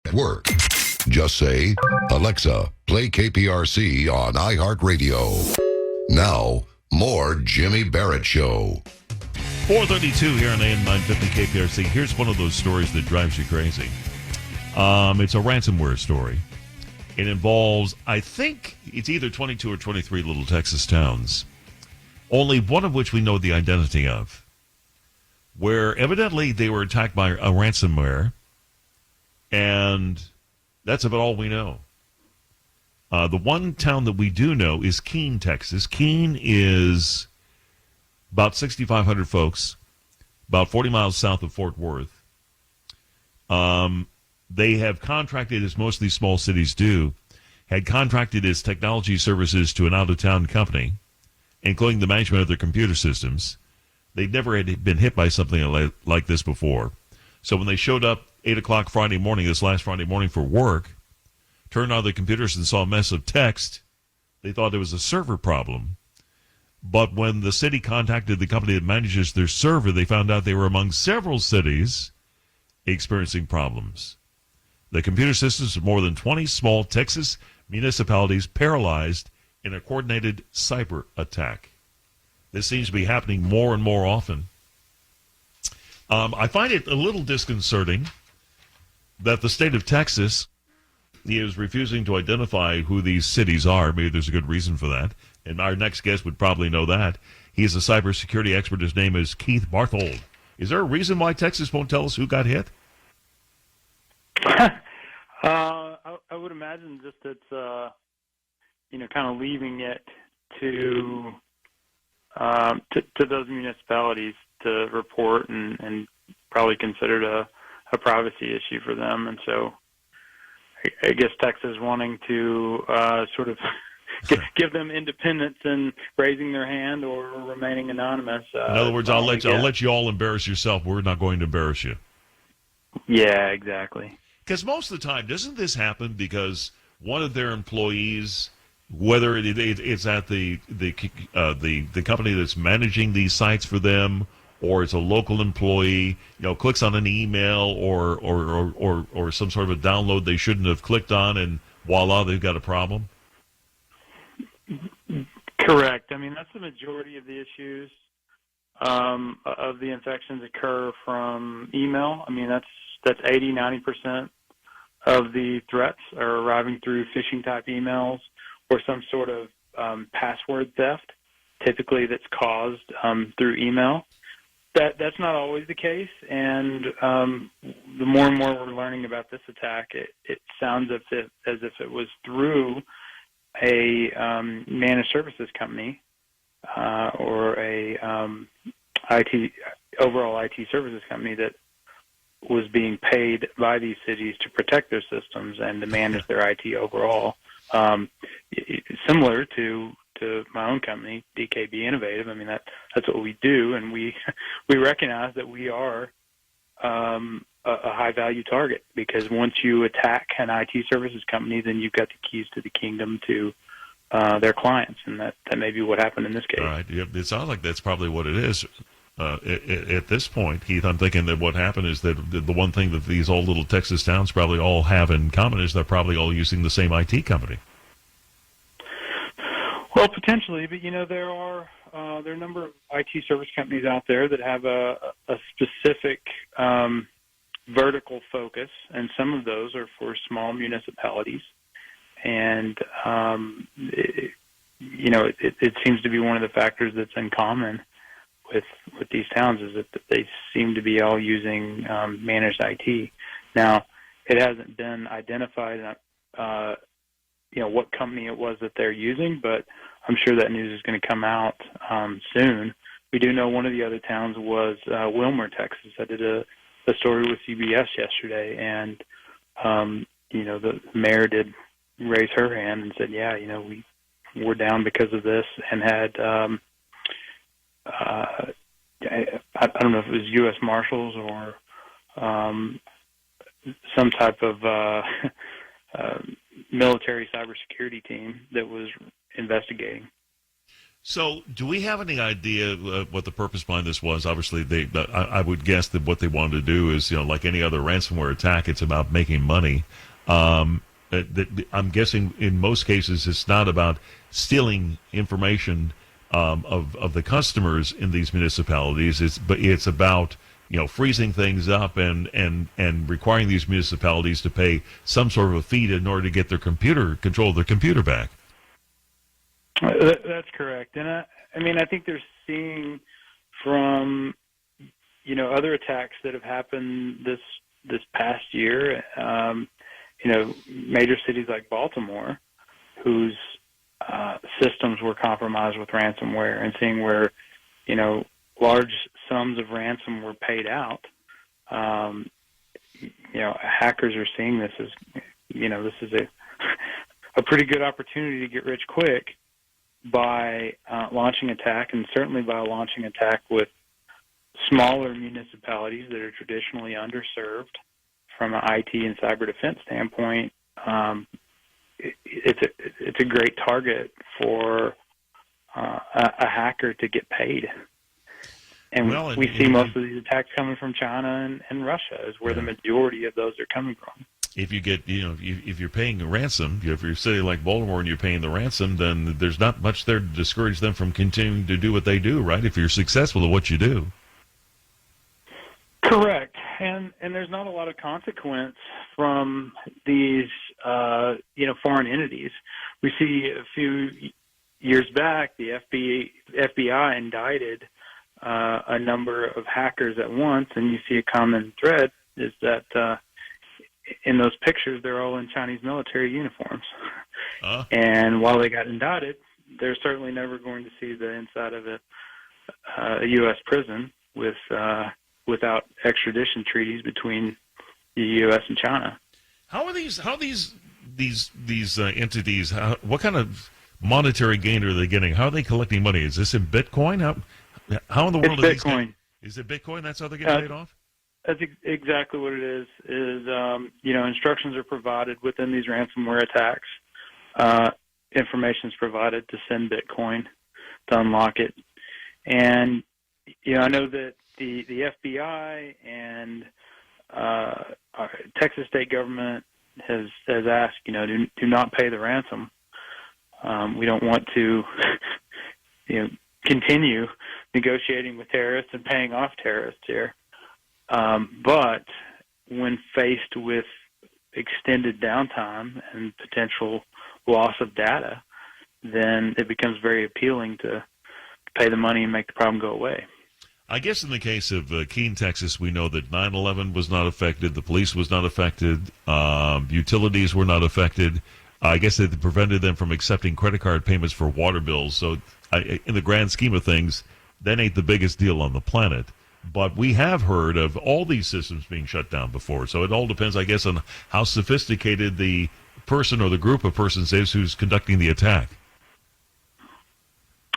at work. Just say, Alexa, play KPRC on iHeartRadio. Now, more Jimmy Barrett Show. 432 here on AM 950 KPRC. Here's one of those stories that drives you crazy. It's a ransomware story. It involves, I think, it's either 22 or 23 little Texas towns, only one of which we know the identity of, where evidently they were attacked by a ransomware, and that's about all we know. The one town that we do know is Keene, Texas. Keene is about 6,500 folks, about 40 miles south of Fort Worth. They have contracted, as most of these small cities do, had contracted its technology services to an out-of-town company, including the management of their computer systems. They'd never had been hit by something like this before. So when they showed up 8 o'clock Friday morning, this last Friday morning for work, turned on the computers and saw a mess of text, they thought it was a server problem. But when the city contacted the company that manages their server, they found out they were among several cities experiencing problems. The computer systems of more than 20 small Texas municipalities paralyzed in a coordinated cyber attack. This seems to be happening more and more often. I find it a little disconcerting that the state of Texas is refusing to identify who these cities are. Maybe there's a good reason for that. And our next guest would probably know that. He's a cybersecurity expert. His name is Keith Barthold. Is there a reason why Texas won't tell us who got hit? I would imagine just it's, kind of leaving it to those municipalities to report and probably considered a privacy issue for them. And so I guess Texas wanting to sort of give them independence in raising their hand or remaining anonymous. In other words, I'll let you all embarrass yourself. We're not going to embarrass you. Yeah, exactly. Because most of the time, doesn't this happen because one of their employees, whether it's at the company that's managing these sites for them, or it's a local employee, clicks on an email or some sort of a download they shouldn't have clicked on, and voila, they've got a problem? Correct. I mean, that's the majority of the issues of the infections occur from email. I mean, that's 80-90% of the threats are arriving through phishing-type emails or some sort of password theft, typically that's caused through email. That's not always the case, and the more and more we're learning about this attack, it sounds as if it was through a managed services company or a overall IT services company that was being paid by these cities to protect their systems and to manage their IT overall. Similar to my own company, DKB Innovative. I mean, that's what we do, and we recognize that we are a high-value target, because once you attack an IT services company, then you've got the keys to the kingdom to their clients, and that may be what happened in this case. All right. It sounds like that's probably what it is. At this point, Keith, I'm thinking that what happened is that the one thing that these old little Texas towns probably all have in common is they're probably all using the same IT company. Well, potentially, but there are a number of IT service companies out there that have a specific vertical focus, and some of those are for small municipalities. And it seems to be one of the factors that's in common with these towns is that they seem to be all using managed IT. Now, it hasn't been identified, what company it was that they're using, but I'm sure that news is going to come out soon. We do know one of the other towns was Wilmer, Texas. I did a story with CBS yesterday, and the mayor did raise her hand and said, we're down because of this, and had I don't know if it was U.S. Marshals or some type of military cybersecurity team that was investigating. So, do we have any idea what the purpose behind this was? Obviously, I would guess that what they wanted to do is, like any other ransomware attack, it's about making money. I'm guessing in most cases it's not about stealing information of the customers in these municipalities. It's about freezing things up and requiring these municipalities to pay some sort of a fee in order to get their control of their computer back. That's correct, and I think they're seeing from other attacks that have happened this past year. Major cities like Baltimore, whose systems were compromised with ransomware, and seeing where large sums of ransom were paid out. Hackers are seeing this as this is a pretty good opportunity to get rich quick by launching attack, and certainly by launching attack with smaller municipalities that are traditionally underserved from an IT and cyber defense standpoint. It's a great target for a hacker to get paid. And we see most of these attacks coming from China and Russia is where the majority of those are coming from. If you get, if you're paying a ransom, if you're a city like Baltimore and you're paying the ransom, then there's not much there to discourage them from continuing to do what they do, right? If you're successful at what you do. Correct. And there's not a lot of consequence from these, foreign entities. We see a few years back, the FBI indicted a number of hackers at once, and you see a common thread is that in those pictures, they're all in Chinese military uniforms. And while they got indicted, they're certainly never going to see the inside of a U.S. prison without extradition treaties between the U.S. and China. How are these entities? What kind of monetary gain are they getting? How are they collecting money? Is this in Bitcoin? How in the world it's Bitcoin? Is it Bitcoin? That's how they get paid off? That's exactly what it is. Instructions are provided within these ransomware attacks. Information is provided to send Bitcoin to unlock it. And I know that the FBI and Texas state government has asked, do not pay the ransom. We don't want to, continue negotiating with terrorists and paying off terrorists here. But when faced with extended downtime and potential loss of data, then it becomes very appealing to pay the money and make the problem go away. I guess in the case of Keene, Texas, we know that 9/11 was not affected, the police was not affected, utilities were not affected. I guess it prevented them from accepting credit card payments for water bills. So in the grand scheme of things, that ain't the biggest deal on the planet. But we have heard of all these systems being shut down before. So it all depends, I guess, on how sophisticated the person or the group of persons is who's conducting the attack.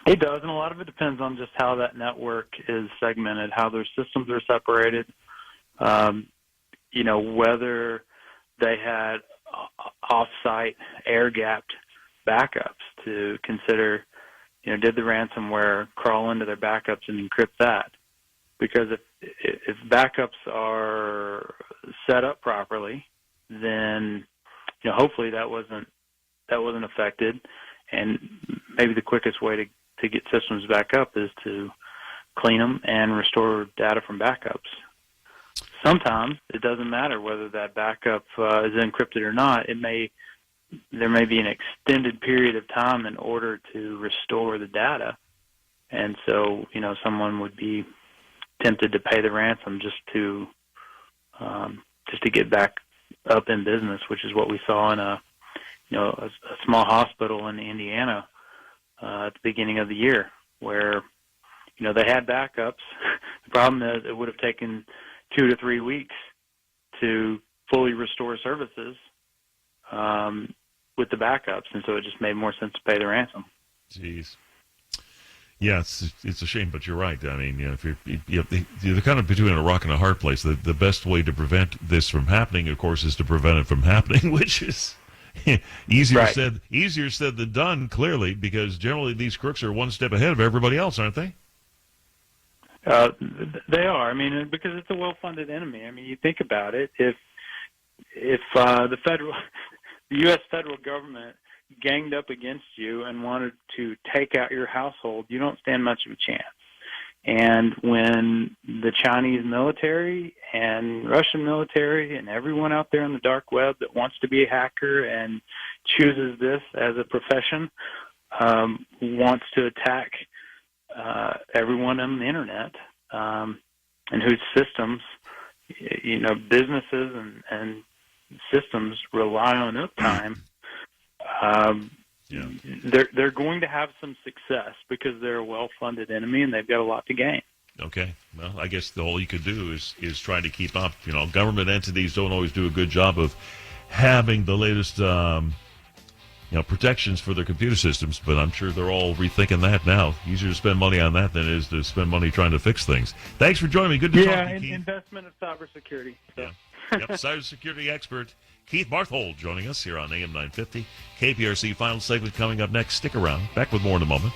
It does, and a lot of it depends on just how that network is segmented, how their systems are separated, whether they had off-site air-gapped backups to consider, did the ransomware crawl into their backups and encrypt that? Because if backups are set up properly, then hopefully that wasn't affected, and maybe the quickest way to get systems back up is to clean them and restore data from backups. Sometimes it doesn't matter whether that backup is encrypted or not. There may be an extended period of time in order to restore the data, and so someone would be tempted to pay the ransom just to get back up in business, which is what we saw in a small hospital in Indiana at the beginning of the year, where they had backups. The problem is it would have taken 2 to 3 weeks to fully restore services with the backups, and so it just made more sense to pay the ransom. Jeez. Yeah, it's a shame, but you're right. I mean, if you're kind of between a rock and a hard place. The best way to prevent this from happening, of course, is to prevent it from happening, which is Easier Right. said than done, clearly, because generally these crooks are one step ahead of everybody else, aren't they? They are. I mean, because it's a well-funded enemy. I mean, you think about it. If the U.S. federal government ganged up against you and wanted to take out your household, you don't stand much of a chance. And when the Chinese military and Russian military and everyone out there on the dark web that wants to be a hacker and chooses this as a profession wants to attack everyone on the internet and whose systems, businesses and systems rely on uptime, they're going to have some success because they're a well-funded enemy and they've got a lot to gain. Okay. Well, I guess all you could do is try to keep up. Government entities don't always do a good job of having the latest, protections for their computer systems, but I'm sure they're all rethinking that now. Easier to spend money on that than it is to spend money trying to fix things. Thanks for joining me. Good to talk to you, Keith. Investment of cybersecurity. So. Yeah. Yep, cybersecurity expert Keith Barthold joining us here on AM 950. KPRC final segment coming up next. Stick around. Back with more in a moment.